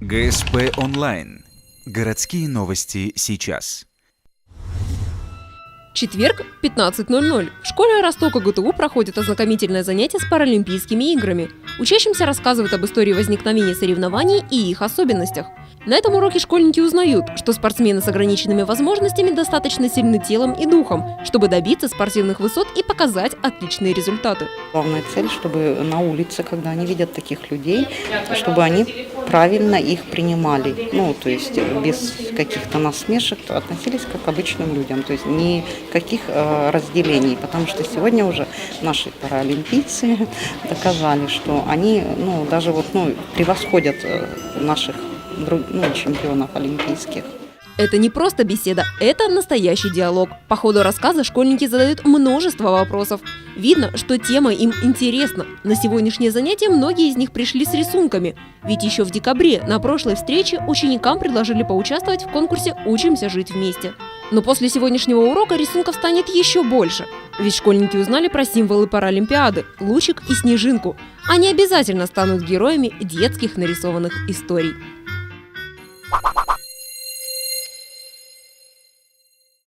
ГСП онлайн. Городские новости сейчас. Четверг, 15:00. В школе Ростока ГТУ проходит ознакомительное занятие с Паралимпийскими играми. Учащимся рассказывают об истории возникновения соревнований и их особенностях. На этом уроке школьники узнают, что спортсмены с ограниченными возможностями достаточно сильны телом и духом, чтобы добиться спортивных высот и показать отличные результаты. Главная цель, чтобы на улице, когда они видят таких людей, чтобы они правильно их принимали. То есть без каких-то насмешек, относились как к обычным людям. То есть никаких разделений. Потому что сегодня уже наши паралимпийцы доказали, что они даже превосходят наших чемпионов олимпийских. Это не просто беседа, это настоящий диалог. По ходу рассказа школьники задают множество вопросов. Видно, что тема им интересна. На сегодняшнее занятие многие из них пришли с рисунками. Ведь еще в декабре на прошлой встрече ученикам предложили поучаствовать в конкурсе «Учимся жить вместе». Но после сегодняшнего урока рисунков станет еще больше. Ведь школьники узнали про символы Паралимпиады – лучик и снежинку. Они обязательно станут героями детских нарисованных историй.